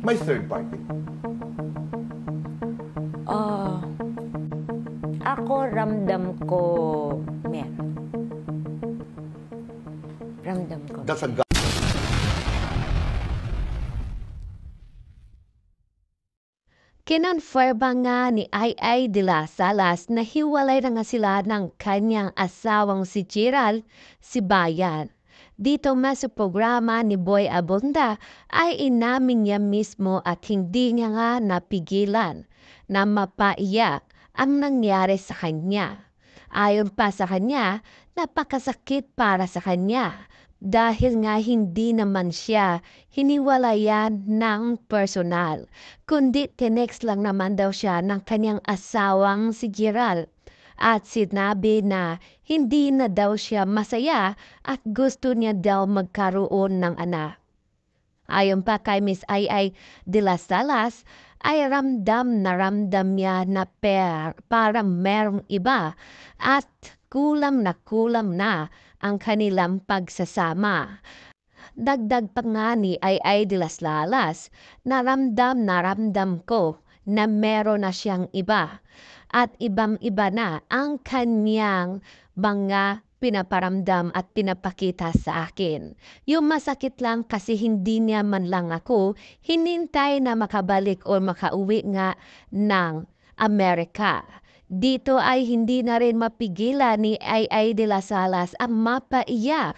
May third party. Ah, ako ramdam ko meron. Ramdam ko. That's a Kinonfirma nga ni Ai de las Salas na hiwalay na nga sila ng kanyang asawang si Gerald Sibayan. Dito mas sa programa ni Boy Abunda ay inamin niya mismo at hindi niya nga napigilan na mapaiyak ang nangyari sa kanya. Ayon pa sa kanya, napakasakit para sa kanya dahil nga hindi naman siya hiniwalayan ng personal, kundi tinext lang naman daw siya ng kanyang asawang si Gerald at sinabi na hindi na daw siya masaya at gusto niya daw magkaroon ng anak. Ayon pa kay Miss Ai de las Salas, ay ramdam niya na parang merong iba at kulang na ang kanilang pagsasama. Dagdag pa nga ni Ai de las Salas, naramdam ko na meron na siyang iba at ibang-iba na ang kanyang mga pinaparamdam at pinapakita sa akin. Yung masakit lang kasi hindi niya man lang ako hinintay na makabalik o makauwi nga ng Amerika. Dito ay hindi na rin mapigilan ni Ai de las Salas ang mapaiyak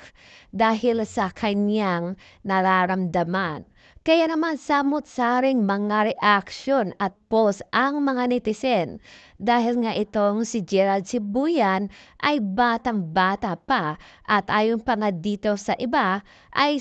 dahil sa kanyang nararamdaman. Kaya naman samot-saring mga reaksyon at post ang mga netizen dahil nga itong si Gerald Sibuyan ay batang-bata pa at ayon pa nga dito sa iba ay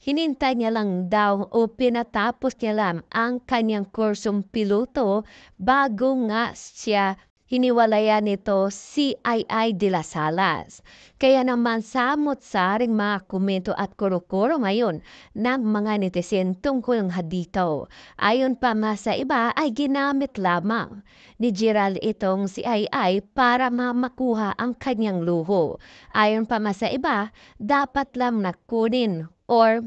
hinintay niya lang daw o pinatapos niya lang ang kanyang kursong piloto bago nga siya hiniwalayan nito si Ai de las Salas. Kaya naman samot-saring mga komento at kuro-kuro ngayon ng mga netizen tungkol nga dito. Ayon pa sa iba ay ginamit lamang ni Gerald itong si Ai para makuha ang kanyang luho. Ayon pa sa iba, dapat lang nakunin or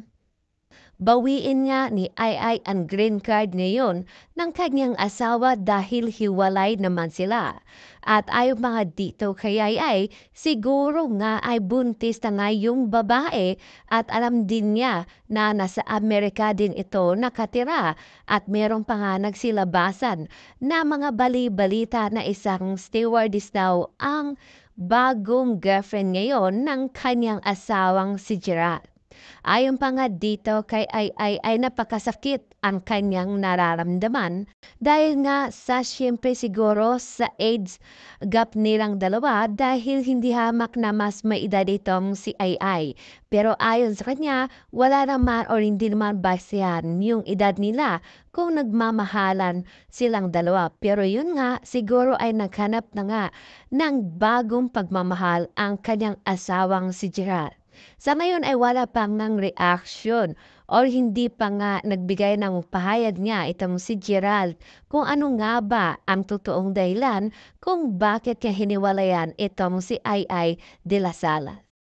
bawiin nga ni Ai ang green card ngayon ng kanyang asawa dahil hiwalay naman sila. At ayon mga dito kay Ai, siguro nga ay buntis na nga yung babae at alam din niya na nasa Amerika din ito nakatira at meron pa nga nagsilabasan na mga bali-balita na isang stewardess daw ang bagong girlfriend ngayon ng kanyang asawang si Gerald. Ayon pa nga dito kay ay napakasakit ang kanyang nararamdaman dahil nga sa siyempre siguro sa age gap nilang dalawa dahil hindi hamak na mas may edad itong si Ai. Pero ayon sa kanya, wala naman o hindi naman basehan yung edad nila kung nagmamahalan silang dalawa. Pero yun nga, siguro ay naghanap na nga ng bagong pagmamahal ang kanyang asawang si Gerald. Sa ngayon ay wala pa ngang reaction or hindi pa nga nagbigay ng pahayag niya itong si Gerald kung ano nga ba ang totoong dahilan kung bakit niya hiniwalayan itong si Ai de las Salas.